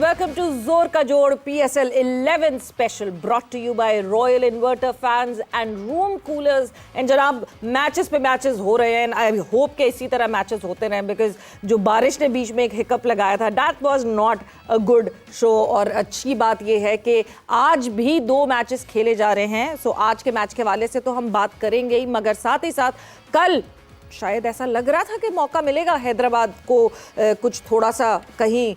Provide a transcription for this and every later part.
welcome to Zor Ka Jod PSL 11 special brought to you by Royal Inverter fans and room coolers. And जनाब matches पे matches हो रहे हैं. I hope कि इसी तरह मैचेस होते रहें because जो बारिश ने बीच में एक हिकअप लगाया था that was not a good show. और अच्छी बात ये है कि आज भी 2 मैचेस खेले जा रहे हैं. सो आज के मैच के हवाले से तो हम बात करेंगे ही, मगर साथ ही साथ कल शायद ऐसा लग रहा था कि मौका मिलेगा हैदराबाद को कुछ थोड़ा सा कहीं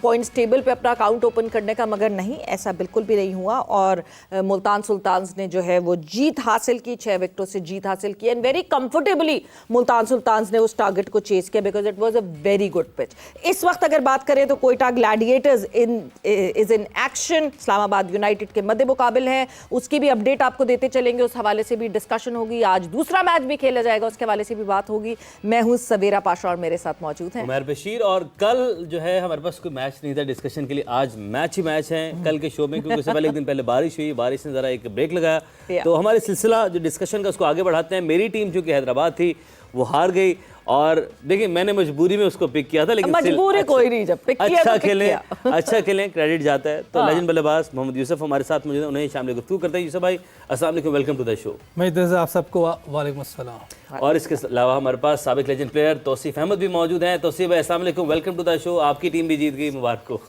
पॉइंट्स टेबल पे अपना अकाउंट ओपन करने का, मगर नहीं, ऐसा बिल्कुल भी नहीं हुआ. और मुल्तान सुल्तान्स ने जो है वो जीत हासिल की, 6 विकेटों से जीत हासिल की and very comfortably Multan Sultans ने उस टारगेट को चेस किया because it was a very good pitch. इस वक्त अगर बात करें तो Quetta Gladiators is in action, Islamabad United के मद्दे मुकाबिल है. उसकी भी अपडेट आपको देते चलेंगे, उस हवाले से भी डिस्कशन होगी. आज दूसरा मैच भी खेला जाएगा, उसके हवाले से भी बात होगी. मैं हूं सवेरा पाशा और मेरे साथ मौजूद हैं उमर बशीर. और कल जो है हमारे पास कोई मैच नहीं था डिस्कशन के लिए, आज मैच ही मैच है कल के शो में, क्योंकि उससे पहले एक दिन पहले बारिश हुई, बारिश ने जरा एक ब्रेक लगाया. तो हमारे सिलसिला जो डिस्कशन का उसको आगे बढ़ाते हैं. मेरी टीम जो कि हैदराबाद थी वो हार गई और देखिए मैंने मजबूरी में उसको पिक किया था, लेकिन मजबूरी कोई नहीं, जब पिक किया अच्छा तो खेलें अच्छा खेलें, क्रेडिट जाता है. तो लेजेंड बल्लेबाज मोहम्मद यूसुफ हमारे साथ मौजूद हैं, उन्हें शामिल गुफ्तगू करते हैं. यूसुफ भाई अस्सलाम वालेकुम, वेलकम टू द शो. मैं आप सबको वालेकुम अस्सलाम. और इसके अलावा हमारे पास साबिक लेजेंड प्लेयर तौसीफ अहमद भी मौजूद हैं. तौसीफ भाई अस्सलाम वालेकुम, वेलकम टू द शो. आपकी टीम भी जीत गई, मुबारक हो.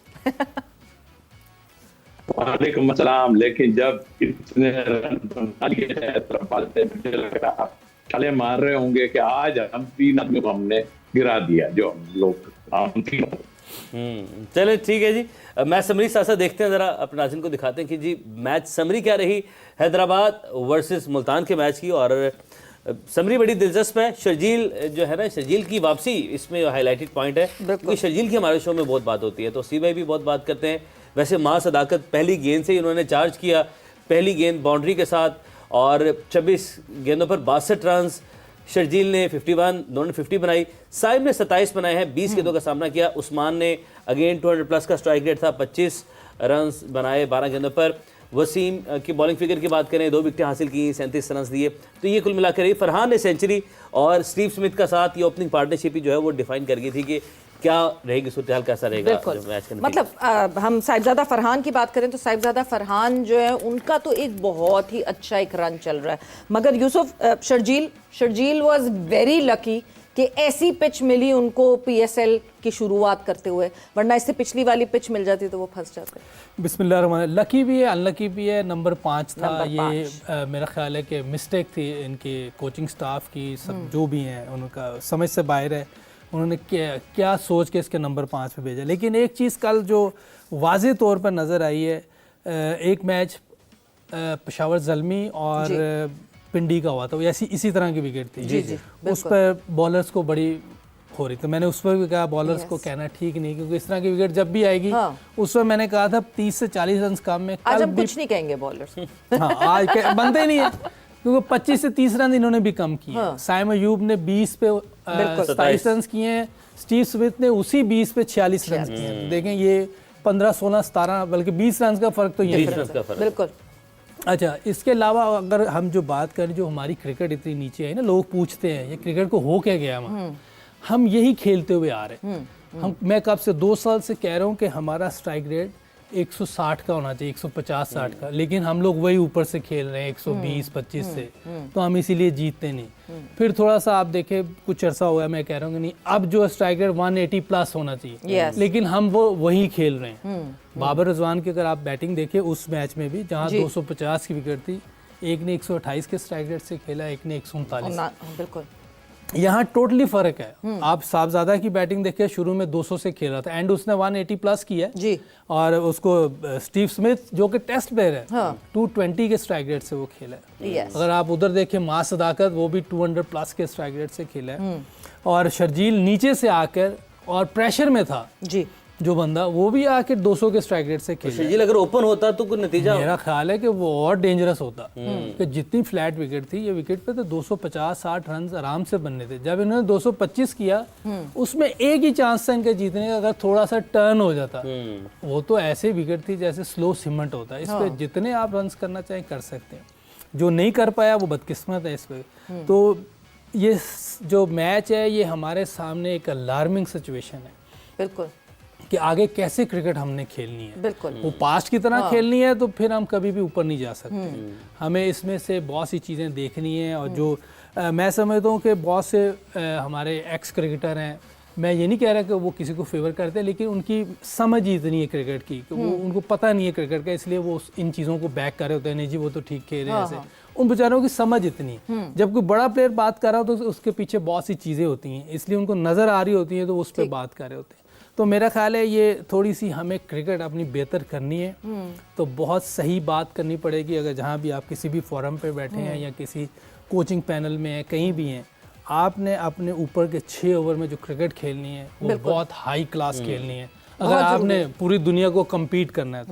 वालेकुम अस्सलाम. लेकिन जब इतने रन बना लिए हैं मुझे लग रहा चले मार रहे होंगे कि आज हम 3 आदमी को हमने गिरा दिया, जो हम लोग चले ठीक है जी. मैच समरी साथ साथ देखते हैं, जरा अपने नाज़रीन को दिखाते हैं कि जी मैच समरी क्या रही हैदराबाद वर्सेस मुल्तान के मैच की. और समरी बड़ी दिलचस्प है. शर्जील जो है ना, शर्जील की वापसी इसमें हाईलाइटेड पॉइंट है, क्योंकि शर्जील की हमारे शो में बहुत बात होती है, तो सी भाई भी बहुत बात करते हैं. वैसे मां सदाकत पहली गेंद से ही उन्होंने चार्ज किया, पहली गेंद बाउंड्री के साथ, और 26 गेंदों पर 62 रन. शर्जील ने 51, दोनों ने 50 बनाई. साहिब ने 27 बनाए हैं, 20 गेंदों का सामना किया. उस्मान ने अगेन 200 प्लस का स्ट्राइक रेट था, 25 रन बनाए 12 गेंदों पर. वसीम की बॉलिंग फिगर की बात करें, 2 विकेटें हासिल की, 37 रन दिए. तो ये कुल मिलाकर ही फरहान ने सेंचुरी और स्टीव स्मिथ का साथ ये ओपनिंग पार्टनरशिप ही जो है वो डिफाइन कर गई थी कि क्या रहेगी सूरत हाल, कैसा रहेगा मैच का. मतलब हम साहिबजादा फरहान की बात करें तो साहिबजादा फरहान जो है उनका तो एक बहुत ही अच्छा एक रन चल रहा है, मगर Yusuf Sharjeel was very lucky कि ऐसी पिच मिली उनको पीएसएल की शुरुआत करते हुए, वरना इससे पिछली वाली पिच मिल जाती तो वो फंस जाते. बिस्मिल्लाह. लकी भी है, अनलकी भी है. नंबर 5 था ये. मेरा ख्याल है कि मिस्टेक थी इनकी कोचिंग स्टाफ की, सब जो भी हैं उनका समझ से बाहर है. उन्होंने क्या सोच के इसके नंबर 5 पे भेजा. लेकिन एक चीज़ कल जो वाज़े तौर पर नज़र आई है, एक मैच पेशावर ज़ल्मी और पिंडी का हुआ था, वो इसी तरह की विकेट थी. जी, उस पर बॉलर्स को बड़ी हो रही, तो मैंने उस पर भी कहा बॉलर्स को कहना ठीक नहीं, क्योंकि इस तरह की विकेट जब भी आएगी उस पर मैंने कहा था 30 से 40 रन कम में. आज हम कुछ नहीं कहेंगे बॉलर्स. हाँ, आज बनते नहीं है, क्योंकि 25 से 30 रन इन्होंने भी कम किए. साइम अयूब ने 20 पे 27 रन किए हैं, स्टीव स्मिथ ने उसी 20 पे 46 रन किए हैं. देखें ये 15, 16, 17 बल्कि 20 रन का फर्क तो ये है. बिल्कुल. अच्छा, इसके अलावा अगर हम जो बात करें, जो हमारी क्रिकेट इतनी नीचे है ना, लोग पूछते हैं ये क्रिकेट को हो क्या गया. हम यही खेलते हुए आ रहे हैं. मैं कब से 2 साल से कह रहा हूँ कि हमारा स्ट्राइक रेट 160 का होना चाहिए, 150-60 का, लेकिन हम लोग वही ऊपर से खेल रहे हैं 120-25 से, तो हम इसीलिए जीतते नहीं. फिर थोड़ा सा आप देखें, कुछ अरसा हो गया मैं कह रहा हूँ कि नहीं, अब जो स्ट्राइक रेट 180 प्लस होना चाहिए, लेकिन हम वो वही खेल रहे हैं. बाबर रिजवान की अगर आप बैटिंग देखिए उस मैच में भी, जहाँ 250 की विकेट थी, एक ने 128 के स्ट्राइक रेट से खेला, एक ने 139. बिल्कुल, यहाँ टोटली फर्क है. आप साहबजादा की बैटिंग देखिए, शुरू में 200 से खेल रहा था एंड उसने 180 प्लस किया जी. और उसको स्टीव स्मिथ जो कि टेस्ट प्लेयर है, 220 के स्ट्राइक रेट से वो खेला है. अगर आप उधर देखें मां सदाकत, वो भी 200 प्लस के स्ट्राइक रेट से खेला है. और शर्जील नीचे से आकर और प्रेशर में था जी, जो बंदा, वो भी आके 200 के स्ट्राइक रेट से खेला. शर्जील अगर ओपन होता तो कुछ नतीजा, मेरा ख्याल है कि वो और डेंजरस होता, कि जितनी फ्लैट विकेट थी, ये विकेट पे तो 250-60 रन आराम से बनने थे. जब इन्होंने 225 किया, उसमें एक ही चांस था इनके जीतने का, अगर थोड़ा सा टर्न हो जाता. वो तो ऐसे विकेट थी जैसे स्लो सीमेंट होता है. इस पे जितने आप रन करना चाहें कर सकते हैं. जो नहीं कर पाया वो बदकिस्मत है इस पे. तो ये जो मैच है, ये हमारे सामने एक अलार्मिंग सिचुएशन है. बिल्कुल, कि आगे कैसे क्रिकेट हमने खेलनी है। बिल्कुल। वो पास्ट की तरह खेलनी है तो फिर हम कभी भी ऊपर नहीं जा सकते। हमें इसमें से बहुत सी चीज़ें देखनी है, और जो मैं समझता हूँ कि बहुत से हमारे एक्स क्रिकेटर हैं, मैं ये नहीं कह रहा कि वो किसी को फेवर करते हैं, लेकिन उनकी समझ ही इतनी है क्रिकेट की कि वो उनको पता नहीं है क्रिकेट का, इसलिए वो इन चीज़ों को बैक कर रहे होते हैं, नहीं जी वो तो ठीक खेल रहे हैं ऐसे। उन बेचारों की समझ इतनी है। जब कोई बड़ा प्लेयर बात कर रहा हो तो उसके पीछे बहुत सी चीज़ें होती हैं, इसलिए उनको नज़र आ रही होती हैं तो उस पर बात कर रहे होते हैं। तो मेरा ख्याल है ये थोड़ी सी हमें क्रिकेट अपनी बेहतर करनी है, तो बहुत सही बात करनी पड़ेगी। अगर जहाँ भी आप किसी भी फोरम पे बैठे हैं या किसी कोचिंग पैनल में हैं, कहीं भी हैं, आपने अपने ऊपर के 6 ओवर में जो क्रिकेट खेलनी है वो बहुत हाई क्लास खेलनी है, अगर आपने पूरी दुनिया को कम्पीट करना है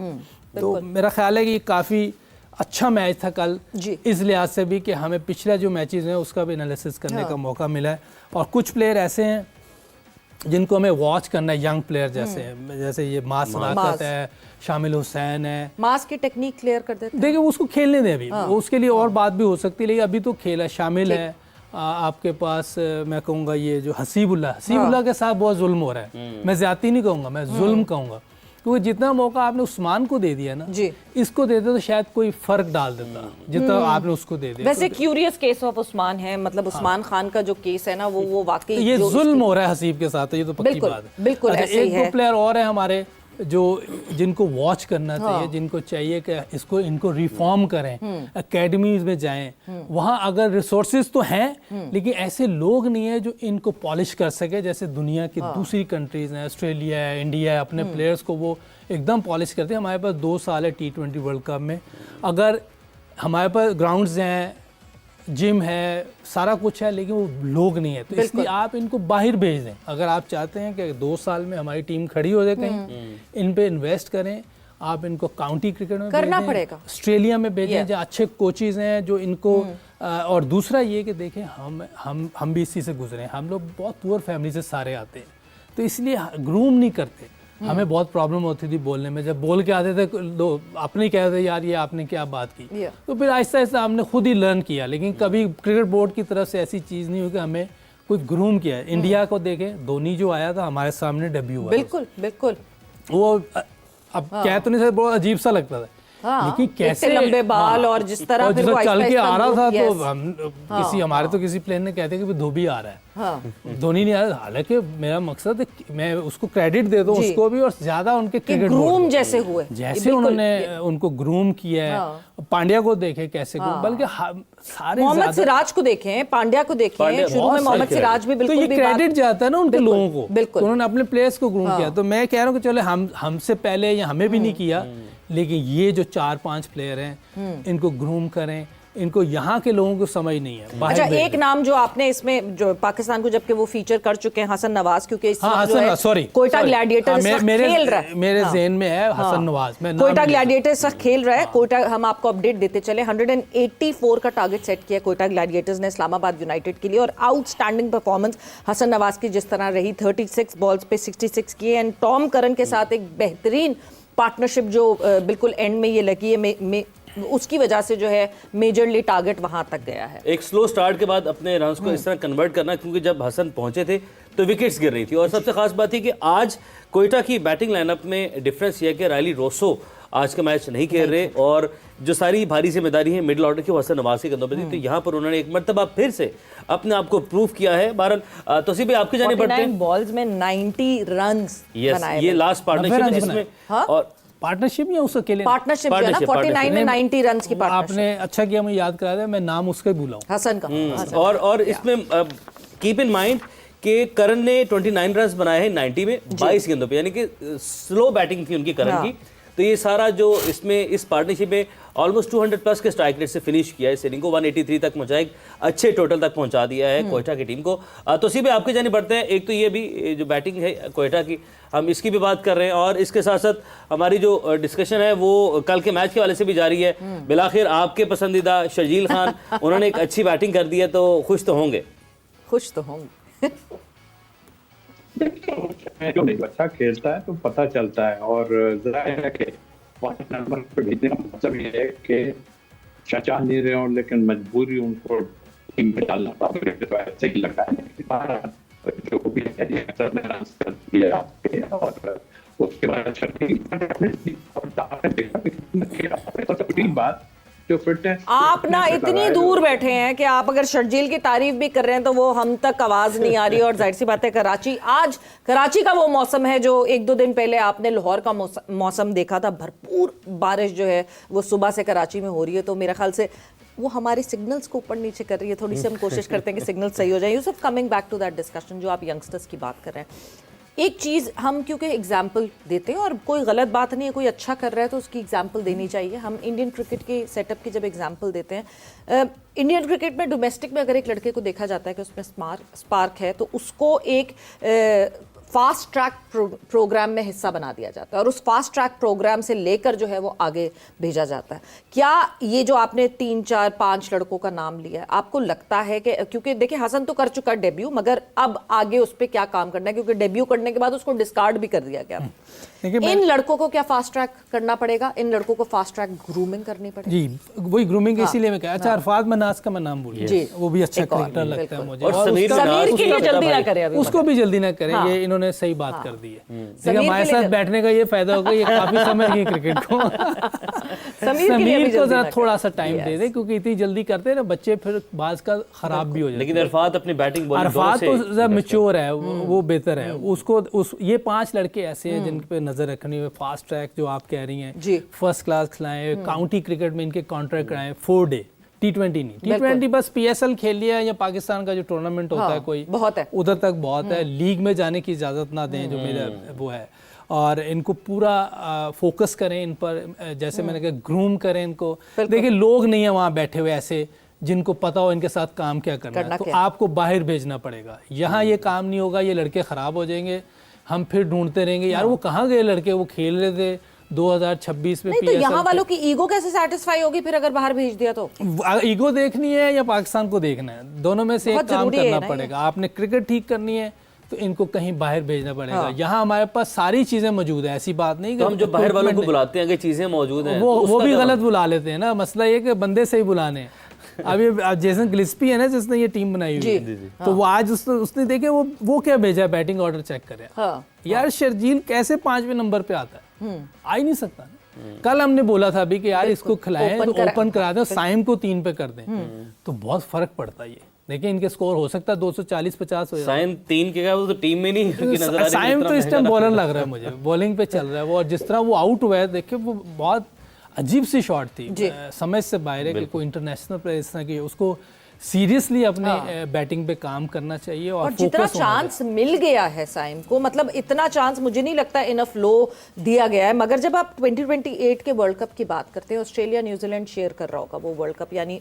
तो मेरा ख्याल है कि काफ़ी अच्छा मैच था कल, इस लिहाज से भी कि हमें पिछले जो मैचेस हैं उसका भी एनालिसिस करने का मौका मिला है। और कुछ प्लेयर ऐसे हैं जिनको हमें वॉच करना है, यंग प्लेयर जैसे ये मास सदाकत है, शामिल हुसैन है। मास की टेक्निक क्लियर कर देते हैं। देखिए उसको खेलने दें अभी, उसके लिए और बात भी हो सकती है, लेकिन अभी तो खेला शामिल है। आपके पास मैं कहूँगा ये जो हसीबुल्लाह के साथ बहुत जुल्म हो रहा है। मैं ज्यादती नहीं कहूँगा, मैं जुल्म कहूँगा, क्योंकि जितना मौका आपने उस्मान को दे दिया ना, इसको देते तो शायद कोई फर्क डाल देता जितना आपने उसको दे दिया। वैसे क्यूरियस केस ऑफ उस्मान है, मतलब उस्मान खान का जो केस है ना वो वाकई ये जुल्म हो रहा है हसीब के साथ, ये तो पक्की बात है। बिल्कुल ऐसे ही है। एक दो प्लेयर और हैं हमारे जो जिनको वॉच करना चाहिए, जिनको चाहिए कि इनको रिफॉर्म करें, एकेडमीज में जाएं, वहाँ अगर रिसोर्सेज तो हैं लेकिन ऐसे लोग नहीं है जो इनको पॉलिश कर सके, जैसे दुनिया की दूसरी कंट्रीज हैं, ऑस्ट्रेलिया है, इंडिया है, अपने प्लेयर्स को वो एकदम पॉलिश करते हैं। हमारे पास 2 साल है T20 वर्ल्ड कप में, अगर हमारे पास ग्राउंड्स हैं, जिम है, सारा कुछ है, लेकिन वो लोग नहीं है, तो इसलिए आप इनको बाहर भेज दें। अगर आप चाहते हैं कि 2 साल में हमारी टीम खड़ी हो जाए कहीं, इन पे इन्वेस्ट करें, आप इनको काउंटी क्रिकेट में करना पड़ेगा, ऑस्ट्रेलिया में भेजें जहाँ अच्छे कोचेज हैं जो इनको और दूसरा ये कि देखें हम भी इसी से गुजरे, हम लोग बहुत पुअर फैमिली से सारे आते हैं, तो इसलिए ग्रूम नहीं करते। हमें बहुत प्रॉब्लम होती थी बोलने में, जब बोल के आते थे लोग अपने कहते थे यार ये आपने क्या बात की, तो फिर आहिस्ता आहिस्ता हमने खुद ही लर्न किया, लेकिन कभी क्रिकेट बोर्ड की तरफ से ऐसी चीज़ नहीं हुई कि हमें कोई ग्रूम किया है। इंडिया को देखें, धोनी जो आया था हमारे सामने डेब्यू हुआ, बिल्कुल बिल्कुल, वो अब कह तो नहीं सकते, बहुत अजीब सा लगता था, लेकिन कैसे लंबे बाल और जिस तरह फिर वो चल के आ रहा था, तो हम किसी हमारे तो किसी प्लेयर ने कहते कि धोबी आ रहा है, धोनी नहीं आ रहा। हालांकि मेरा मकसद है मैं उसको क्रेडिट दे दूं उसको भी, और ज्यादा उनके क्रिकेट ग्रूम जैसे हुए, जैसे उन्होंने उनको ग्रूम किया है। पांड्या को देखे कैसे, बल्कि सारे मोहम्मद सिराज को देखें, पांड्या को देखें, शुरू में मोहम्मद सिराज भी बिल्कुल, तो ये क्रेडिट जाता है ना उनके लोगों को, बिल्कुल उन्होंने अपने प्लेयर्स को ग्रूम किया। तो मैं कह रहा हूँ कि चलो हमसे पहले या हमें भी नहीं किया, लेकिन ये जो 4-5 प्लेयर हैं इनको ग्रूम करें, इनको यहाँ के लोगों को समझ नहीं है। अच्छा, एक नाम जो आपने इसमें जो पाकिस्तान को जबकि वो फीचर कर चुके हैं, हसन नवाज, क्योंकि इस कोयटा ग्लैडिएटर्स खेल रहा है, मेरे ज़हन में है हसन नवाज, कोयटा ग्लैडिएटर्स खेल रहा है। कोयटा, हम आपको अपडेट देते चले, 184 का टारगेट सेट किया कोयटा ग्लैडिएटर्स ने इस्लामाबाद यूनाइटेड के लिए, और आउटस्टैंडिंग परफॉर्मेंस हसन नवाज की जिस तरह रही, 36 बॉल्स पे 66 किए, एंड टॉम करन के साथ एक बेहतरीन पार्टनरशिप जो बिल्कुल एंड में ये लगी है, उसकी वजह से जो है मेजरली टारगेट वहां तक गया है। एक स्लो स्टार्ट के बाद अपने रन्स को इस तरह कन्वर्ट करना, क्योंकि जब हसन पहुंचे थे तो विकेट्स गिर रही थी, और सबसे खास बात थी कि आज कोयटा की बैटिंग लाइनअप में डिफरेंस यह है कि रायली रोसो आज का मैच नहीं खेल रहे, और जो सारी भारी जिम्मेदारी है मिडिल ऑर्डर की वो हसन नवाज के कंधों पर थी, तो यहाँ पर उन्होंने एक मर्तबा फिर से अपने आप को प्रूव किया है। बहरहाल तोसीफ भाई आपके जाने पड़ते हैं, बॉल्स में 90 रन्स बनाए, ये लास्ट पार्टनरशिप जिसमें, और पार्टनरशिप या उस अकेले पार्टनरशिप जो है ना 49 में 90 रन्स की पार्टनरशिप। आपने अच्छा किया मुझे याद करा दिया, मैं नाम उसका ही भूला हूं, हसन का। और इसमें कीप इन माइंड कि करण ने 29 रन्स बनाए हैं 90 में 22 गेंदों पे, यानी कि स्लो बैटिंग थी उनकी करण की। तो ये सारा जो इसमें इस पार्टनरशिप में ऑलमोस्ट 200 प्लस के स्ट्राइक रेट से फिनिश किया है, इस इनिंग को 183 तक पहुंचा है, अच्छे टोटल तक पहुंचा दिया है कोयटा की टीम को। तो सी भाई आपके जाने पड़ते हैं, एक तो ये भी जो बैटिंग है कोयटा की, हम इसकी भी बात कर रहे हैं, और इसके साथ साथ हमारी जो डिस्कशन है वो कल के मैच के वाले से भी जारी है। बिलाखिर आपके पसंदीदा शर्जील खान, उन्होंने एक अच्छी बैटिंग कर दी है, तो खुश तो होंगे? खुश तो होंगे। जो नहीं अच्छा खेलता है तो पता चलता है, और जाहिर है कि पॉइंट नंबर पे भेजने का मतलब ये है कि चाचा नहीं रहे हो, लेकिन मजबूरी उनको टीम में डालना पड़ा, तो ऐसे ही लगा है जो भी है रन कर दिया आपके, और उसके बाद अच्छा तीन बात जो फिटनेस आप ना इतनी दूर बैठे हैं कि आप अगर शर्जील की तारीफ भी कर रहे हैं तो वो हम तक आवाज नहीं आ रही। और जाहिर सी बात है कराची, आज कराची का वो मौसम है जो एक दो दिन पहले आपने लाहौर का मौसम देखा था, भरपूर बारिश जो है वो सुबह से कराची में हो रही है। तो मेरे ख्याल से वो हमारे सिग्नल्स को ऊपर नीचे कर रही है। थोड़ी सी हम कोशिश करते हैं कि सिग्नल सही हो जाए। Yousuf, coming back to that discussion जो आप यंगस्टर्स की बात कर रहे हैं, एक चीज़ हम क्योंकि एग्जाम्पल देते हैं और कोई गलत बात नहीं है, कोई अच्छा कर रहा है तो उसकी एग्जाम्पल देनी चाहिए। हम इंडियन क्रिकेट के सेटअप की जब एग्जाम्पल देते हैं, इंडियन क्रिकेट में डोमेस्टिक में अगर एक लड़के को देखा जाता है कि उसमें स्पार्क है तो उसको एक फास्ट ट्रैक प्रोग्राम में हिस्सा बना दिया जाता है और उस फास्ट ट्रैक प्रोग्राम से लेकर जो है वो आगे भेजा जाता है। क्या ये जो आपने 3, 4, 5 लड़कों का नाम लिया है, आपको लगता है कि, क्योंकि देखिए हसन तो कर चुका डेब्यू, मगर अब आगे उस पर क्या काम करना है, क्योंकि डेब्यू करने के बाद उसको डिस्कार्ड भी कर दिया गया। इन लड़कों को क्या फास्ट ट्रैक करना पड़ेगा? इन लड़कों को फास्ट ट्रैक ग्रूमिंग करनी पड़ेगी? जी, वही ग्रूमिंग इसीलिए मैं कहा। अच्छा, अरफात मनास का मैं नाम भूल गया, वो भी अच्छा क्रिकेटर लगता है मुझे। और समीर के लिए जल्दी ना करें, उसको भी जल्दी ना करें, ये इन्होंने सही बात कर दी है। देखिए हमारे साथ बैठने का ये फायदा होगा, ये काफी समझ गए क्रिकेट को। समीर को जरा थोड़ा सा टाइम दे दे, क्योंकि इतनी जल्दी करते हैं ना बच्चे, फिर बाज का खराब भी हो जाता है। लेकिन अरफात अपनी बैटिंग बॉलिंग अरफात तो जरा मैच्योर है, वो बेहतर है। उसको ये 5 लड़के ऐसे हैं जिन पे नजर रखनी है। फास्ट ट्रैक जो आप कह रही हैं, फर्स्ट क्लास खिलाएं, काउंटी क्रिकेट में इनके कॉन्ट्रैक्ट कराएं, 4 डे, T20 नहीं, T20 बस PSL खेल लिया, या पाकिस्तान का जो टूर्नामेंट होता है कोई बहुत है, उधर तक बहुत है। लीग में जाने की इजाजत ना दें, जो मेरा वो है। और इनको पूरा फोकस करें इन पर, जैसे मैंने कहा ग्रूम करें इनको। देखिए लोग नहीं है वहाँ बैठे हुए ऐसे जिनको पता हो इनके साथ काम क्या करना है, तो आपको बाहर भेजना पड़ेगा। यहाँ ये काम नहीं होगा, ये लड़के खराब हो जाएंगे, हम फिर ढूंढते रहेंगे यार वो कहाँ गए लड़के, वो खेल रहे थे 2026 में। तो यहाँ वालों की ईगो कैसे सेटिस्फाई होगी फिर अगर बाहर भेज दिया तो? ईगो देखनी है या पाकिस्तान को देखना है, दोनों में से एक काम करना पड़ेगा। आपने क्रिकेट ठीक करनी है तो इनको कहीं बाहर भेजना पड़ेगा। यहाँ हमारे पास सारी चीजें मौजूद है, ऐसी बात नहीं। तो हम जो बाहर वालों को बुलाते हैं, अगर चीजें मौजूद हैं, वो भी गलत बुला लेते हैं ना। मसला ये कि बंदे से ही बुलाने। अभी जेसन गिलिस्पी है ना जिसने ये टीम बनाई हुई है, तो वो आज उसने देखे वो क्या भेजा, बैटिंग ऑर्डर चेक करे। यार शर्जील कैसे 5वें नंबर पे आता है, आ ही नहीं सकता। कल हमने बोला था अभी कि यार इसको खिलाएं तो ओपन करा दें, साइम को 3 पे कर दें, तो बहुत फर्क पड़ता है। ये देखिए इनके स्कोर हो सकता है 240-50 हो जाए। साइम 3 के, वो तो टीम में नहीं नजर आ रही। साइम तो इस टाइम बॉलर लग रहा है मुझे, बॉलिंग पे चल रहा है वो। और जिस तरह वो आउट हुआ है, देखिए वो बहुत अजीब सी शॉट थी, समझ से बाहर है कि कोई इंटरनेशनल प्लेयर इस तरह की, उसको सीरियसली अपने बैटिंग पे काम करना चाहिए। और जितना चांस मिल गया है साइम को, मतलब इतना चांस मुझे नहीं लगता इनफ लो दिया गया है। मगर जब आप 2028 के वर्ल्ड कप की बात करते हैं, ऑस्ट्रेलिया न्यूजीलैंड शेयर कर रहा होगा वो वर्ल्ड कप, यानी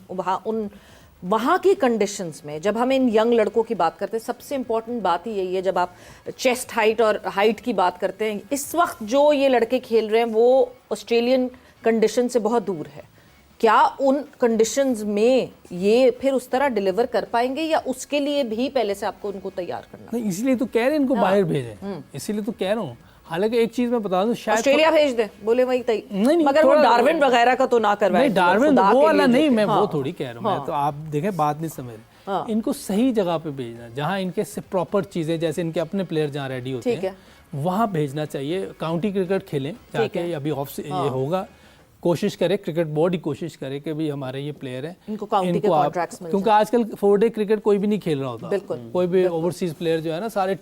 वहाँ की कंडीशंस में जब हम इन यंग लड़कों की बात करते हैं, सबसे इंपॉर्टेंट बात ही यही है। जब आप चेस्ट हाइट और हाइट की बात करते हैं, इस वक्त जो ये लड़के खेल रहे हैं वो ऑस्ट्रेलियन कंडीशन से बहुत दूर है। क्या उन कंडीशंस में ये फिर उस तरह डिलीवर कर पाएंगे, या उसके लिए भी पहले से आपको उनको तैयार करना? नहीं, इसलिए तो कह रहे हैं इनको बाहर भेजें, इसीलिए तो कह रहा हूँ। हालांकि एक चीज मैं बता दूं, शायद ऑस्ट्रेलिया भेज दे, बोले वही नहीं, मगर वो डार्विन वगैरह का तो ना करवाएं। नहीं, डार्विन वो वाला नहीं, मैं वो थोड़ी कह रहा हूँ। मैं तो आप देखें बात नहीं समझ रहे। इनको सही जगह पे भेजना, जहाँ इनके से प्रॉपर चीजें, जैसे इनके अपने प्लेयर जहाँ रेडी होते हैं वहाँ भेजना चाहिए। काउंटी क्रिकेट खेलें जाके, अभी ऑफ से ये होगा, कोशिश करे, क्रिकेट बोर्ड ही कोशिश करे कि भी हमारे ये प्लेयर हैं इनको काउंटी के कॉन्ट्रैक्ट्स मिल जाए, क्योंकि आजकल 4 डे क्रिकेट कोई भी नहीं खेल रहा होता। कोई भी ओवरसीज प्लेयर जो है ना, सारे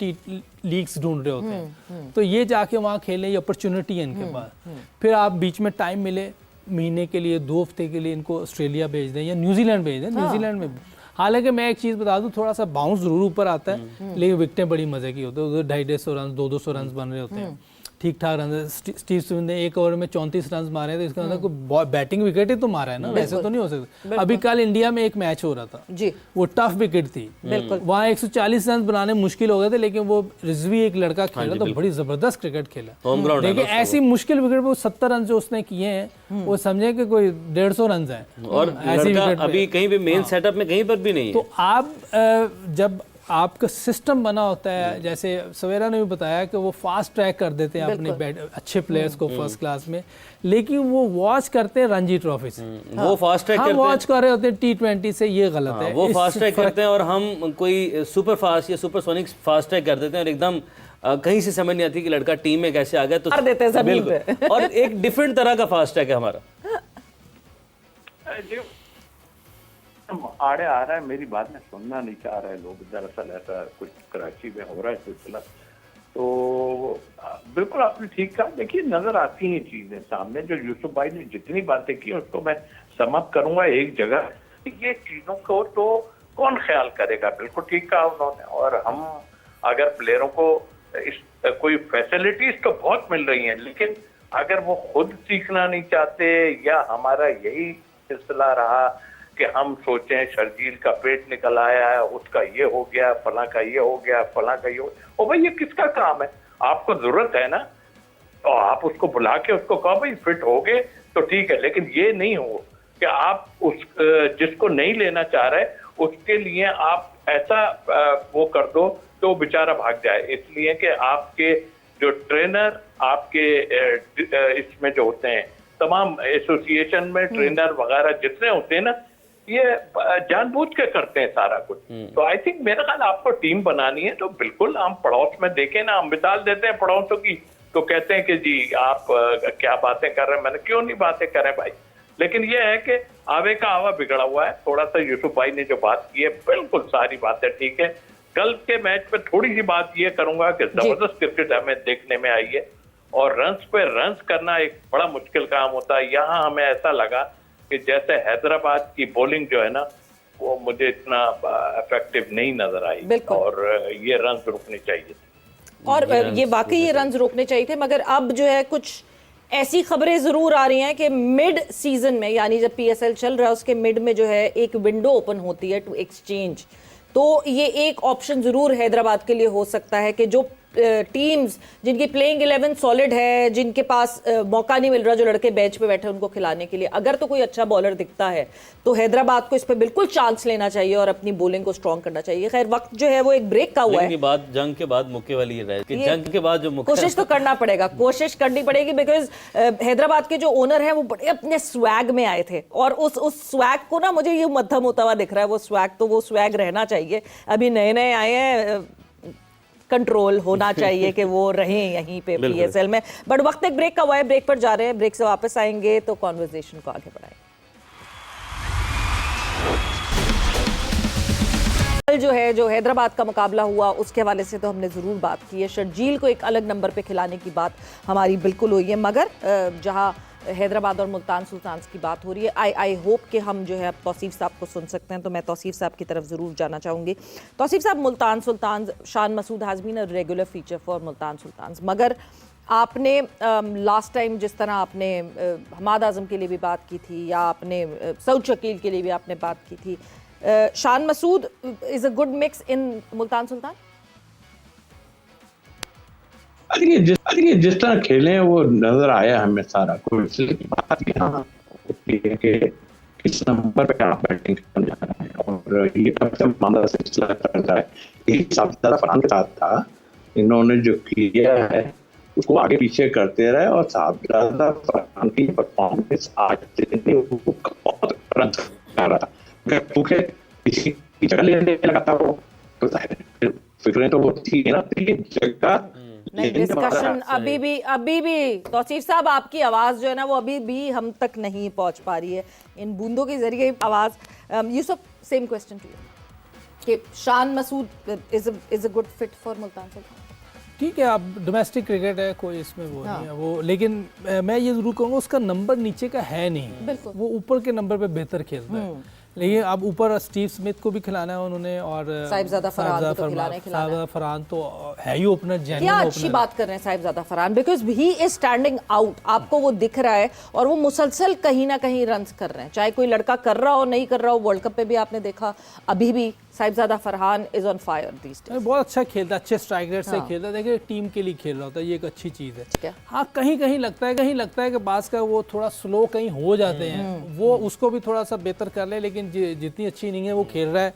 लीग्स ढूंढ रहे होते हैं, तो ये जाके वहाँ खेलें, ये अपॉर्चुनिटी है इनके पास। फिर आप बीच में टाइम मिले महीने के लिए, 2 हफ्ते के लिए इनको ऑस्ट्रेलिया भेज दें या न्यूजीलैंड भेज दें। न्यूजीलैंड में हालांकि मैं एक चीज़ बता दूं, थोड़ा सा बाउंस जरूर ऊपर आता है, लेकिन विकेटें बड़ी मजे की होती है। उधर 250 रन 200 रन बन रहे होते हैं, ठीक ठाक रन। स्टीव स्मिथ ने 1 ओवर में 34 रन मारे, तो इसका मतलब कोई बैटिंग विकेट ही तो मारा है ना, वैसे तो नहीं हो सकता। अभी कल इंडिया में एक मैच हो रहा था जी, वो टफ विकेट थी, वहाँ 140 रन बनाने मुश्किल हो गए थे, लेकिन वो रिजवी एक लड़का खेला तो बड़ी जबरदस्त क्रिकेट खेला। देखिए ऐसी मुश्किल विकेट पे 70 रन जो उसने किए हैं, वो समझे कि कोई 150 रन है। और ऐसी विकेट अभी कहीं भी मेन सेटअप में कहीं पर भी नहीं है। तो आप जब आपका सिस्टम बना होता है, जैसे सवेरा ने भी बताया कि वो फास्ट ट्रैक कर देते हैं अपने अच्छे प्लेयर्स को फर्स्ट क्लास में, लेकिन वो वॉच करते हैं रणजी ट्रॉफी से। वो फास्ट ट्रैक करते हैं, वॉच कर रहे होते हैं T20 से, ये गलत है। वो फास्ट ट्रैक करते हैं और हम कोई सुपर फास्ट या सुपर सोनिक फास्ट ट्रैक कर देते हैं और एकदम कहीं से समझ नहीं आती कि लड़का टीम में कैसे आ गया, तो मार देते हैं जमीन पे। और एक डिफरेंट तरह का फास्ट ट्रैक है हमारा। आड़े आ रहा है, मेरी बात में सुनना नहीं चाह रहे लोग। दरअसल ऐसा कुछ कराची में हो रहा है सिलसिला, तो बिल्कुल आपने ठीक कहा। देखिए, नजर आती हैं चीजें सामने। जो यूसुफ भाई ने जितनी बातें की उसको मैं समाप्त करूंगा एक जगह, ये चीजों को तो कौन ख्याल करेगा। बिल्कुल ठीक कहा उन्होंने। और हम अगर प्लेयरों को कोई फैसिलिटीज तो बहुत मिल रही हैं, लेकिन अगर वो खुद सीखना नहीं चाहते, या हमारा यही सिलसिला रहा कि हम सोचें शर्जील का पेट निकल आया है, उसका ये हो गया, फलां का ये हो गया, फलां का ये हो गया। ओ भाई, ये किसका काम है? आपको जरूरत है ना, तो आप उसको बुला के उसको कहो भाई फिट हो गए तो ठीक है, लेकिन ये नहीं हो कि आप उस जिसको नहीं लेना चाह रहे उसके लिए आप ऐसा वो कर दो तो बेचारा भाग जाए। इसलिए कि आपके जो ट्रेनर, आपके इसमें जो होते हैं तमाम एसोसिएशन में ट्रेनर वगैरह जितने होते हैं ना, ये जानबूझ के करते हैं सारा कुछ। तो आई थिंक मेरा ख्याल आपको टीम बनानी है तो बिल्कुल हम पड़ोस में देखें ना, हम मिसाल देते हैं पड़ोसों की, तो कहते हैं कि जी आप क्या बातें कर रहे हैं। मैंने क्यों नहीं बातें करें भाई, लेकिन ये है कि आवे का आवा बिगड़ा हुआ है थोड़ा सा। यूसुफ भाई ने जो बात की है बिल्कुल सारी बातें ठीक है। कल के मैच पे थोड़ी सी बात ये करूंगा कि जबरदस्त क्रिकेट हमें देखने में आई है और रन्स पे रन्स करना एक बड़ा मुश्किल काम होता है। यहाँ हमें ऐसा लगा कि जैसे हैदराबाद की बॉलिंग जो है ना, वो मुझे इतना इफेक्टिव नहीं नजर आई और ये रन्स रुकने चाहिए थे। और ये वाकई ये रन्स रोकने चाहिए थे, मगर अब जो है कुछ ऐसी खबरें जरूर आ रही हैं कि मिड सीजन में, यानी जब PSL चल रहा है उसके मिड में जो है एक विंडो ओपन होती है टू एक्सचेंज, तो ये एक ऑप्शन जरूर हैदराबाद के लिए हो सकता है कि जो टीम्स जिनकी प्लेइंग 11 सॉलिड है, जिनके पास मौका नहीं मिल रहा, जो लड़के बेंच पे बैठे उनको खिलाने के लिए, अगर तो कोई अच्छा बॉलर दिखता है तो हैदराबाद को इस पे बिल्कुल चांस लेना चाहिए और अपनी बॉलिंग को स्ट्रॉन्ग करना चाहिए। खैर वक्त जो है वो एक ब्रेक का हुआ है। बात जंग के बाद मुक्के वाली है कि जंग के बाद जो कोशिश तो करना पड़ेगा, कोशिश करनी पड़ेगी, बिकॉज हैदराबाद के जो ओनर हैं वो बड़े अपने स्वैग में आए थे और उस स्वैग को ना मुझे ये मध्यम होता हुआ दिख रहा है। वो स्वैग तो वो स्वैग रहना चाहिए, अभी नए नए आए हैं, कंट्रोल होना चाहिए कि वो रहें यहीं पे PSL में। बट वक्त एक ब्रेक का हुआ है, ब्रेक पर जा रहे हैं, ब्रेक से वापस आएंगे तो कॉन्वर्सेशन को आगे बढ़ाएंगे। जो है जो हैदराबाद का मुकाबला हुआ उसके हवाले से तो हमने ज़रूर बात की है। शर्जील को एक अलग नंबर पे खिलाने की बात हमारी बिल्कुल हुई है, मगर जहां हैदराबाद और मुल्तान सुल्तान्स की बात हो रही है, आई होप कि हम जो है तौसीफ साहब को सुन सकते हैं, तो मैं तौसीफ साहब की तरफ ज़रूर जाना चाहूँगी। तौसीफ साहब, Multan Sultans, Shan Masood has been a regular feature for Multan Sultans, मगर आपने लास्ट टाइम जिस तरह आपने हमाद आज़म के लिए भी बात की थी या आपने सऊद शकील के लिए भी आपने बात की थी, Shan Masood is a good mix in Multan Sultan? जिस तरह खेले हैं वो नजर आया हमें सारा कुछ। बात यहाँ होती है कि किस नंबर पे आप बैटिंग करने जा रहे हैं, और ये कब से मामला सिलसिला चल रहा है। एक साबितारा फरहान के साथ था, इन्होंने जो किया है उसको आगे पीछे करते रहे और साबितारा फरहान की परफॉर्मेंस आज बहुत रन कर रहा था, क्योंकि किसी की जगह लेने लगा था वो, तो फिक्रें तो होती है ना जगह। नहीं, डिस्कशन अभी भी तौसीफ साहब आपकी आवाज़ जो है ना वो अभी भी हम तक नहीं पहुंच पा रही है इन बूंदों के जरिए आवाज़। Yusuf, same question to you कि Shan Masood is a good fit for Multan Sultan? ठीक है, अब डोमेस्टिक क्रिकेट है, कोई इसमें वो नहीं है वो, लेकिन मैं ये जरूर कहूँगा उसका नंबर नीचे का है नहीं, वो ऊपर के नंबर पे बेहतर खेलता है। लेकिन अब ऊपर स्टीव स्मिथ को भी खिलाना है उन्होंने और साहिबजादा फरहान तो है ही ओपनर। क्या अच्छी बात कर रहे हैं Sahibzada Farhan, because he is standing out, आपको वो दिख रहा है और वो मुसलसल कहीं ना कहीं रन्स कर रहे हैं, चाहे कोई लड़का कर रहा हो नहीं कर रहा हो। वर्ल्ड कप पे भी आपने देखा, अभी भी Sahibzada Farhan is on fire these days. बहुत अच्छा खेलता है, अच्छे स्ट्राइक रेट से खेलता है, देखिए टीम के लिए खेल रहा होता है, ये एक अच्छी चीज़ है। हाँ, कहीं कहीं लगता है कि बास का वो थोड़ा स्लो कहीं हो जाते हैं, वो उसको भी थोड़ा सा बेहतर कर ले, लेकिन जितनी अच्छी इनिंग है वो खेल रहा है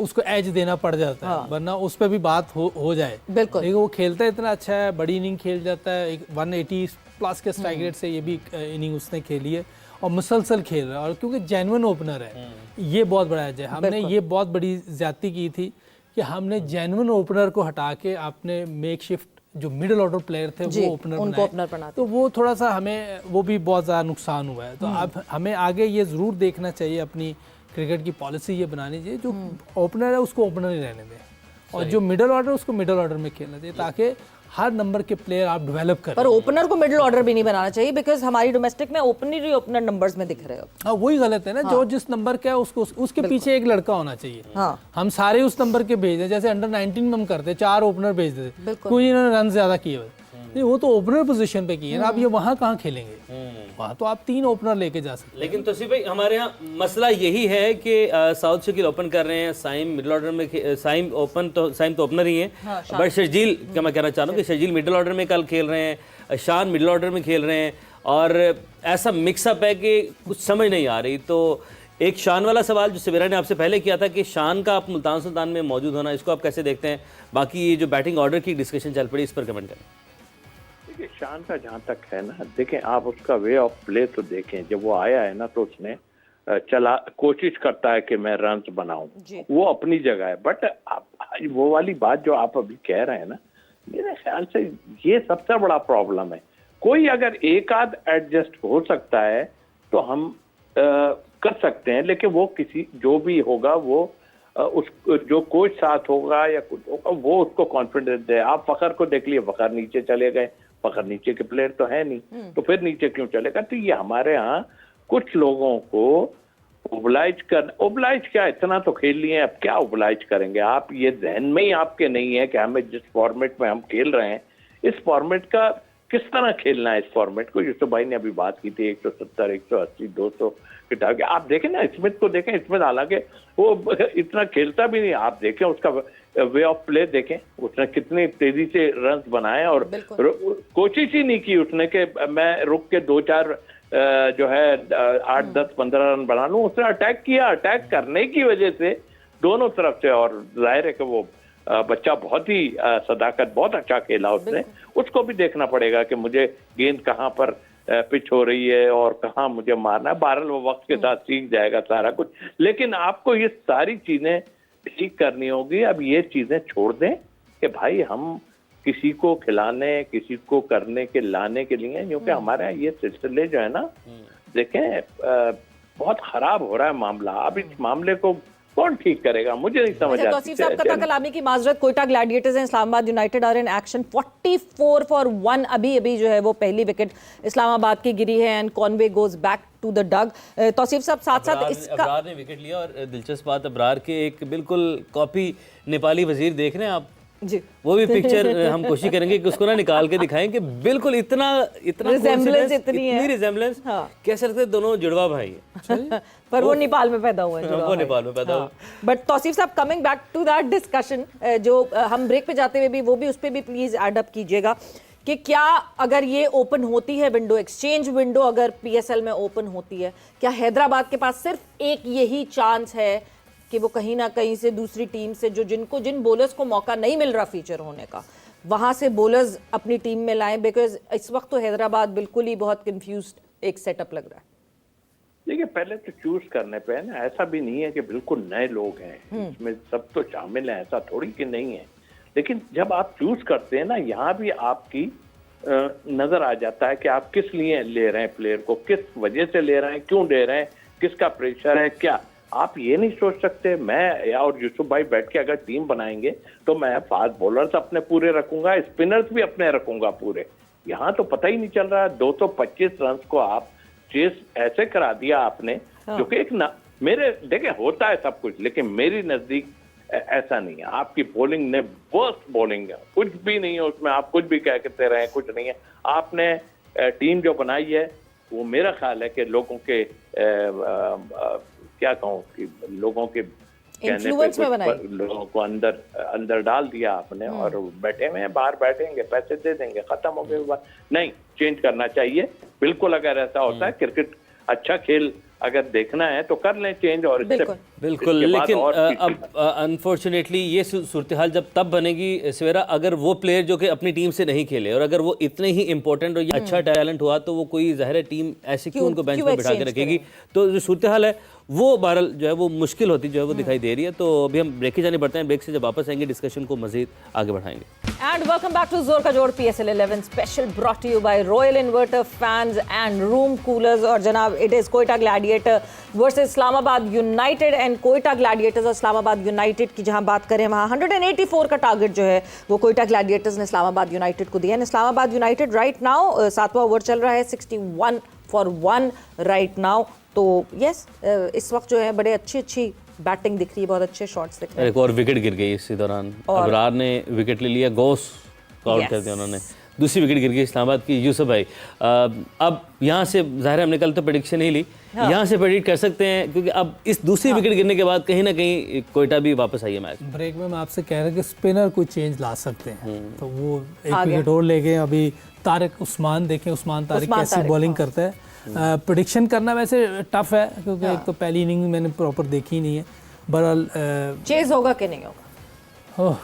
उसको एज देना पड़ जाता है, वरना उस पर भी बात हो जाए। बिल्कुल। लेकिन वो खेलता इतना अच्छा है, बड़ी इनिंग खेल जाता है, एक 180 प्लस के स्ट्राइक रेट से ये भी इनिंग उसने खेली है और मुसलसल खेल रहा है, और क्योंकि जेन्युइन ओपनर है, ये बहुत बड़ा है। हमने ये बहुत बड़ी ज्यादती की थी कि हमने जेन्युइन ओपनर को हटा के आपने मेक शिफ्ट जो मिडिल ऑर्डर प्लेयर थे वो ओपनर बनाए, तो वो थोड़ा सा हमें वो भी बहुत ज़्यादा नुकसान हुआ है। तो अब हमें आगे ये ज़रूर देखना चाहिए, अपनी क्रिकेट की पॉलिसी ये बनानी चाहिए, जो ओपनर है उसको ओपनर ही रहने दें और जो मिडिल ऑर्डर उसको मिडिल ऑर्डर में खेलना चाहिए, ताकि हर नंबर के प्लेयर आप डेवलप करें। पर ओपनर को मिडिल ऑर्डर भी नहीं बनाना चाहिए, बिकॉज हमारी डोमेस्टिक में ओपनर ही ओपनर नंबर्स में दिख रहे हो। हाँ, वही गलत है ना। जो जिस नंबर का है उसको उसके पीछे एक लड़का होना चाहिए। हम सारे उस नंबर के भेज दें, जैसे अंडर 19 में हम करते 4 ओपनर भेज देते, कोई इन्होंने रन ज्यादा किए हुए, नहीं वो तो ओपनर पोजीशन पे किए ना। आप ये वहाँ कहाँ खेलेंगे, वहाँ तो आप 3 ओपनर लेके जा सकते। लेकिन तोसीफ भाई, हमारे यहाँ मसला यही है कि साउथ शकील ओपन कर रहे हैं, साइम मिडिल ऑर्डर में, साइम तो ओपनर ही है, बट शर्जील क्या मैं कहना चाह रहा हूँ कि शर्जील मिडिल ऑर्डर में कल खेल रहे हैं, शान मिडिल ऑर्डर में खेल रहे हैं, और ऐसा मिक्सअप है कि कुछ समझ नहीं आ रही। तो एक शान वाला सवाल जो सवेरा ने आपसे पहले किया था कि शान का आप मुल्तान सुल्तान में मौजूद होना, इसको आप कैसे देखते हैं? बाकी ये जो बैटिंग ऑर्डर की डिस्कशन चल पड़ी, इस पर कमेंट करें। शान का जहाँ तक है ना, देखें आप उसका वे ऑफ प्ले तो देखें। जब वो आया है ना तो उसने कोशिश करता है कि मैं रन बनाऊं, वो अपनी जगह है। बट आप वो वाली बात जो आप अभी कह रहे हैं ना, मेरे ख्याल से ये सबसे बड़ा प्रॉब्लम है। कोई अगर एक आध एडजस्ट हो सकता है तो हम कर सकते हैं, लेकिन वो किसी जो भी होगा वो उस जो कोच साथ होगा या कुछ होगा वो उसको कॉन्फिडेंस दे। आप फखर को देख लिए, फखर नीचे चले गए, फखर नीचे के प्लेयर तो है नहीं, तो फिर नीचे क्यों चलेगा? तो ये हमारे यहाँ कुछ लोगों को ओबलाइज क्या, इतना तो खेल लिए, अब क्या ओबलाइज करेंगे? आप ये जहन में ही आपके नहीं है कि हमें जिस फॉर्मेट में हम खेल रहे हैं, इस फॉर्मेट का किस तरह खेलना है। इस फॉर्मेट को यूसुफ भाई ने अभी बात की थी 170, 180, 200 के टारगेट। आप देखें ना, स्मिथ को देखें, स्मिथ हालांकि वो इतना खेलता भी नहीं, आप देखें उसका वे ऑफ प्ले देखें, उसने कितनी तेजी से रन बनाए और कोशिश ही नहीं की उसने कि मैं रुक के 2-4 जो है 8, 10, 15 रन बना लूं। उसने अटैक किया, अटैक करने की वजह से दोनों तरफ से, और जाहिर है कि वो बच्चा बहुत ही सदाकत, बहुत अच्छा खेला उसने। उसको भी देखना पड़ेगा कि मुझे गेंद कहाँ पर पिच हो रही है और कहाँ मुझे मारना है। बहरहाल वो वक्त के साथ सीख जाएगा सारा कुछ, लेकिन आपको ये सारी चीजें ठीक करनी होगी। अब ये चीजें छोड़ दें कि भाई हम किसी को खिलाने, किसी को करने के लाने के लिए, क्योंकि हमारे यहाँ ये सिलसिले जो है ना, देखें बहुत खराब हो रहा है मामला। अब इस मामले को कौन ठीक करेगा, मुझे नहीं समझ आता। तौसीफ साहब, कता कलामी की माजरत, Quetta gladiators and Islamabad united are in action. 44 for 1 अभी जो है वो पहली विकेट इस्लामाबाद की गिरी है and Conway goes back to the dug. Tauseef sahab, साथ इसका अबरार ने विकेट लिया, और दिलचस्प बात, अबरार के एक बिल्कुल कॉपी नेपाली वजीर देख रहे हैं आप जी, वो भी पिक्चर हम कोशिश करेंगे कि उसको ना निकाल के दिखाएं कि बिल्कुल इतना रिजेम्बलेंस, इतनी रिजेम्बलेंस, कैसे लगता है दोनों जुड़वा भाई है। पर वो नेपाल में पैदा हुआ है, वो नेपाल में पैदा हुआ। बट तौसीफ साहब, coming back to that discussion, जो हम ब्रेक पे जाते हुए भी वो भी उस पर भी प्लीज एड अप कीजिएगा कि क्या अगर ये ओपन होती है विंडो, एक्सचेंज विंडो अगर पीएसएल में ओपन होती है, क्या हैदराबाद के पास सिर्फ एक यही चांस है कि वो कहीं ना कहीं से दूसरी टीम से जिन बोलर्स को मौका नहीं मिल रहा फीचर होने का, वहां से बोलर्स अपनी टीम में लाएं? बिकॉज इस वक्त तो हैदराबाद बिल्कुल ही बहुत कंफ्यूज्ड एक सेटअप लग रहा है। देखिए, पहले तो चूज करने पे है ना, ऐसा भी नहीं है कि बिल्कुल नए लोग हैं, इसमें सब तो शामिल हैं, ऐसा थोड़ी कि नहीं है। लेकिन जब आप चूज करते हैं ना, यहाँ भी आपकी नजर आ जाता है कि आप किस लिए ले रहे हैं प्लेयर को, किस वजह से ले रहे हैं, क्यों ले रहे हैं, किसका प्रेशर है, क्या। आप ये नहीं सोच सकते मैं और यूसुफ भाई बैठ के अगर टीम बनाएंगे तो मैं फास्ट बॉलर्स अपने पूरे रखूंगा, स्पिनर्स भी अपने रखूंगा पूरे। यहाँ तो पता ही नहीं चल रहा है। 225 रन को आप चेस ऐसे करा दिया आपने, जो कि एक ना, मेरे देखे होता है सब कुछ, लेकिन मेरी नजदीक ऐसा नहीं है। आपकी बॉलिंग ने वर्स्ट बॉलिंग है, कुछ भी नहीं है उसमें, आप कुछ भी कहते रहे, कुछ नहीं है। आपने टीम जो बनाई है वो मेरा ख्याल है कि लोगों के क्या कहूँ कि लोगों के कहने पे लोगों को अंदर डाल दिया आपने, और बैठे हुए हैं, बाहर बैठेंगे, पैसे दे देंगे, खत्म हो गए बात। नहीं, चेंज करना चाहिए बिल्कुल। अगर ऐसा होता है क्रिकेट अच्छा खेल अगर देखना है तो कर लें चेंज, और इससे बिल्कुल, इसके बाद लेकिन और अब अनफॉर्चुनेटली ये सूरत हाल जब तब बनेगी सवेरा, अगर वो प्लेयर जो कि अपनी टीम से नहीं खेले और अगर वो इतने ही इंपॉर्टेंट और ये अच्छा टैलेंट हुआ तो वो कोई ज़ाहिर है टीम ऐसे क्यों उनको बेंच पर बिठा के रखेगी। तो जो सूरत हाल है वो बहरहाल जो है वो मुश्किल होती जो है वो दिखाई दे रही है। तो अभी हम ब्रेक की जाने बढ़ते हैं, ब्रेक से जब वापस आएंगे डिस्कशन को मजीद आगे बढ़ाएंगे। And welcome back to Zor Ka Jod PSL 11 special brought to you by Royal Inverter fans and room coolers। और जनाब it is Quetta gladiator versus Islamabad United and Quetta Gladiators और इस्लामाबाद यूनाइटेड की जहां बात करें वहां 184 का टारगेट जो है वो कोयटा ग्लैडिएटर्स ने इस्लामाबाद यूनाइटेड को दिया है। इस्लामाबाद यूनाइटेड राइट नाउ 7वां ओवर चल रहा है, 61 for 1 राइट नाउ। तो यस इस वक्त जो है बड़े अच्छी बैटिंग दिख रही है, बहुत अच्छे शॉट्स दिख रहे हैं। एक और विकेट गिर गई इसी दौरान, अबरार ने विकेट ले लिया, गौस को आउट कर दिया उन्होंने, दूसरी विकेट गिर गई इस्लामाबाद की। यूसुफ भाई अब यहाँ से ज़ाहिर है हमने कल तो प्रेडिक्शन ही ली, यहाँ से प्रेडिक्ट कर सकते हैं क्योंकि अब इस दूसरी विकेट गिरने के बाद कहीं ना कहीं कोयटा भी वापस आई है मैच। ब्रेक में मैं आपसे कह रहा हूँ कि स्पिनर कोई चेंज ला सकते हैं, तो वो एक विकेट और ले गए। अभी तारिक उस्मान देखें, उस्मान तारिक कैसी बॉलिंग करता है। प्रेडिक्शन करना वैसे टफ है क्योंकि एक तो पहली इनिंग मैंने प्रॉपर देखी नहीं है। बहरहाल चेज होगा कि नहीं होगा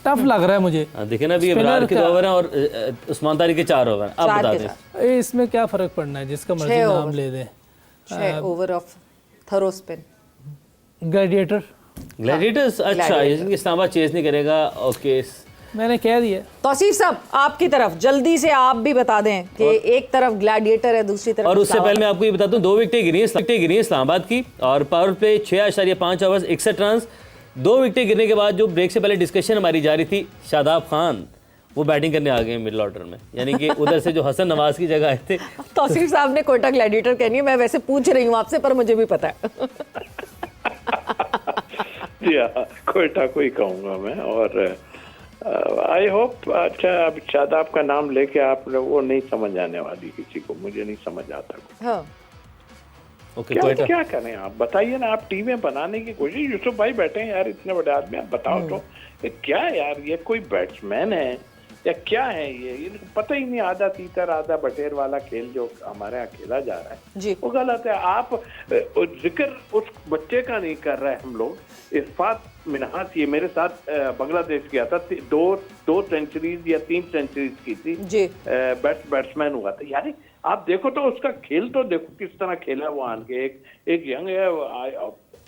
टफ लग रहा है मुझे। देखे ना, अभी अबरार के 2 ओवर हैं और उस्मान तारिक के 4 ओवर हैं। अब बता दें इसमें क्या फ़र्क पड़ना है, जिसका मर्जी नाम ले दें। 6 over of thorough spin Gladiators अच्छा, इस्लामाबाद चेज नहीं करेगा। ओके, मैंने कह दिया। तौसीफ साहब आपकी तरफ जल्दी से आप भी बता दें कि एक तरफ ग्लैडिएटर है, दूसरी तरफ और उससे पहले मैं आपको ये बता दूं 2 विकेटें गिरी हैं इस्लामाबाद की और पावर प्ले 6.5 ओवर्स 61 रन। 2 विकेटें गिरने के बाद जो ब्रेक से पहले डिस्कशन हमारी जारी थी, शादाब खान वो बैटिंग करने आ गए मिडिल ऑर्डर में, यानी कि उधर से जो हसन नवाज की जगह आए थे। तौसीफ साहब ने कोयटा ग्लैडिएटर कहनी है, मैं वैसे पूछ रही हूँ आपसे पर मुझे भी पता है। जी हाँ, कोयटा को ही कहूँगा मैं। और आई होप, अच्छा अब शादाब का नाम लेके आप वो नहीं समझ आने वाली किसी को, मुझे नहीं समझ आता। हाँ। ओके, क्या करें आप बताइए ना, आप टीमें बनाने की कोशिश। यूसुफ भाई बैठे हैं यार, इतने बड़े आदमी, आप बताओ तो ये क्या यार, ये कोई बैट्समैन है या क्या है ये पता ही नहीं। आधा तीतर आधा बटेर वाला खेल जो हमारे यहाँ खेला जा रहा है जी। वो गलत है। आप जिक्र उस बच्चे का नहीं कर रहे हम लोग। इरफात मिन्हास ये मेरे साथ बांग्लादेश गया था, 2 सेंचुरीज या 3 सेंचुरीज की थी जी। बैट्समैन हुआ था यार। आप देखो तो उसका खेल तो देखो किस तरह खेला वो आन के। एक यंग है,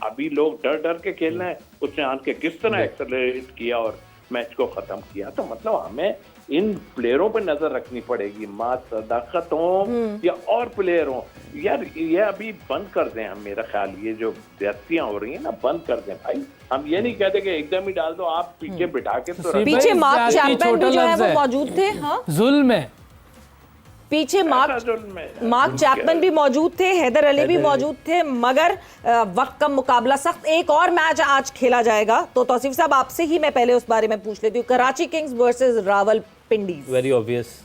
अभी लोग डर के खेल रहे हैं, उसने आन के किस तरह एक्सेलरेट किया और मैच को खत्म किया। तो मतलब हमें इन प्लेयरों पर नजर रखनी पड़ेगी, माँ सदाकत हो या और प्लेयर हो। यार ये अभी बंद कर दें हम, मेरा ख्याल ये जो ज्यादतियां हो रही है ना बंद कर दें भाई। हम ये नहीं कहते कि एकदम ही डाल दो, आप पीछे बिठा के तो पीछे मार्क चैपमैन भी जो है वो मौजूद थे। हाँ, जुल्म है पीछे मार्क चैपमैन भी मौजूद थे, हैदर अली भी मौजूद थे, मगर वक्त का मुकाबला सख्त। एक और मैच आज खेला जाएगा, तो तौसीफ साहब आपसे ही मैं पहले उस बारे में पूछ लेती हूँ। Karachi Kings versus Rawalpindi. Very obvious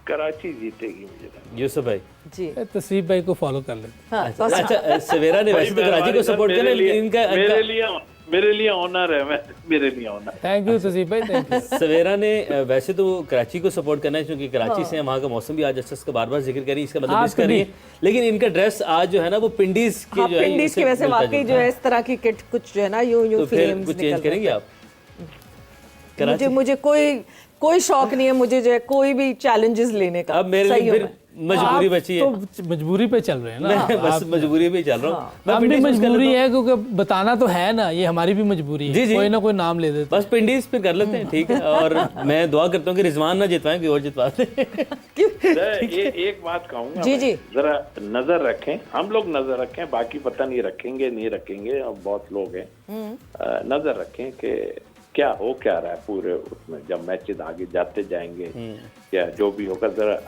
Karachi जीतेगी मुझे। यूसुफ भाई जी, तस्रीफ भाई को फॉलो कर लेते। अच्छा, सवेरा ने वैसे तो कराची को सपोर्ट किया, लेकिन मेरे लिए ऑनर है, मेरे लिए ऑनर। थैंक यू तसीफ भाई, थैंक यू। सवेरा ने वैसे तो कराची को सपोर्ट करना है क्योंकि कराची से वहाँ का मौसम भी आज अच्छा, इसका बार-बार जिक्र करी, इसका मतलब मिस कर रही है। लेकिन इनका ड्रेस आज जो है ना वो पिंडीज की जो है, पिंडीज की वैसे वाकई जो है इस तरह की किट कुछ जो है ना यूं फिल्म्स कुछ चेंज करेंगे आप? मुझे कोई शौक नहीं है मुझे जो है कोई भी चैलेंजेस लेने का। अब मेरे लिए फिर मजबूरी बची है, तो मजबूरी पे चल रहे हैं ना। बस मजबूरी पे चल रहा हूँ। हम भी मजबूरी है क्योंकि बताना तो है ना, ये हमारी भी मजबूरी है। कोई ना कोई नाम ले देते, बस पिंडीज फिर कर लेते हैं, ठीक है। और मैं दुआ करता हूँ कि रिजवान ना जितवाएं, कोई और जितवा दे। एक बात कहूँगा जी, जरा नजर रखें, हम लोग नजर रखें, बाकी पता नहीं रखेंगे नहीं रखेंगे, बहुत लोग हैं। नजर रखें कि क्या हो क्या रहा है पूरे उसमें, जब मैचेस आगे जाते जाएंगे या जो भी होगा, जरा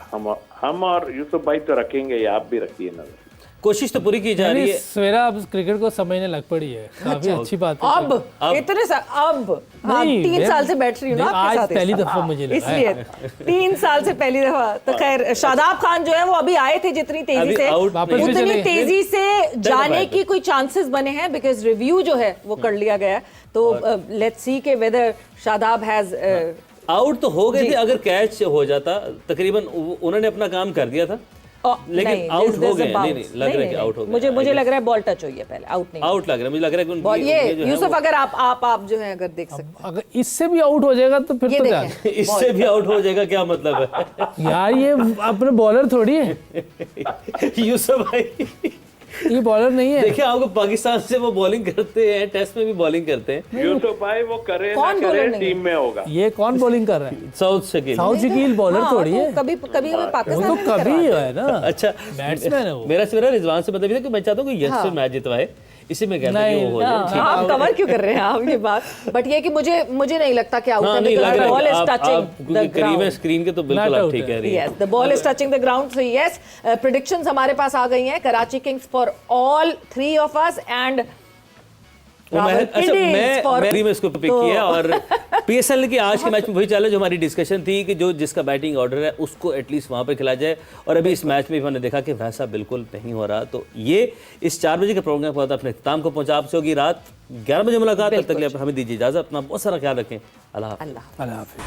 हम और यूसुफ भाई तो रखेंगे, या आप भी रखिए नजर। कोशिश तो पूरी की जा रही है। सवेरा अब क्रिकेट को समझने लग पड़ी है, काफी अच्छी बात है। अब इतने अब 3 साल से बैठ रही हूँ ना आपके साथ, पहली दफा मुझे लगा, इसलिए 3 साल से पहली दफा। तो खैर शादाब खान जो है वो अभी आए थे, जितनी तेजी से उतनी तेजी से जाने की कोई चांसेस बने हैं, बिकॉज रिव्यू जो है वो कर लिया गया है। तो लेट्स सी के वेदर शादाब हैज आउट तो हो गए थे, अगर कैच हो जाता तकरीबन उन्होंने अपना काम कर दिया था। लेकिन आउट हो गए, नहीं नहीं लग रहा है कि आउट हो गए। मुझे लग रहा है बॉल टच हुई है पहले, आउट नहीं। आउट लग रहा है, मुझे लग रहा है कि बॉल उनकी ये जो है यूसुफ वो- अगर आप जो है अगर देख सकते अगर इससे भी आउट हो जाएगा तो फिर ये तो क्या देखें। इससे भी आउट हो जाएगा, क्या मतलब है? यार, ये अपने बॉलर थोड़ी है, यूसुफ भाई ये बॉलर नहीं है। देखिए, आपको पाकिस्तान से वो बॉलिंग करते हैं, टेस्ट में भी बॉलिंग करते हैं। यूसुफ भाई वो करे ना कौन करे bowler नहीं टीम में होगा। ये कौन बॉलिंग कर रहा है? South Shakeel. South Shakeel bowler हाँ, थोड़ी तो है, कभी कभी वो पाकिस्तान तो में भी कभी करवाते है ना, अच्छा, बैट्समैन है वो। मेरा रिजवान से मतलब ये था कि मैं चाहता हूँ कि यस से मैच जितवाए, इसी में कहता कि वो हो जाए। हैं। आप कवर क्यों कर रहे हैं आप ये बात? बट ये कि मुझे नहीं लगता कि आउट हाँ, है, नहीं लग रहा बॉल है इज कि टचिंग क्योंकि द करीब है ग्राउंड। स्क्रीन के, तो बिल्कुल Not आप out ठीक है। कह रही है। Yes, the ball is touching the ground. So yes, predictions हमारे पास आ गई हैं. Karachi Kings for all three of us and अच्छा, मैं इसको पिक तो- किया और पीएसएल की आज के मैच में वही चल रहा है जो हमारी डिस्कशन थी कि जो जिसका बैटिंग ऑर्डर है उसको एटलीस्ट वहां पर खिलाया जाए, और अभी इस मैच में भी मैंने देखा कि वैसा बिल्कुल नहीं हो रहा। तो ये इस 4 बजे के प्रोग्राम के बाद अपने इख्तिताम को पहुंचा। आपसे होगी रात 11 बजे मुलाकात। तब तक के लिए हमें दीजिए इजाजत। अपना बहुत सारा ख्याल रखें। अल्लाह हाफ़िज़। Allah. अल्लाह हाफिज।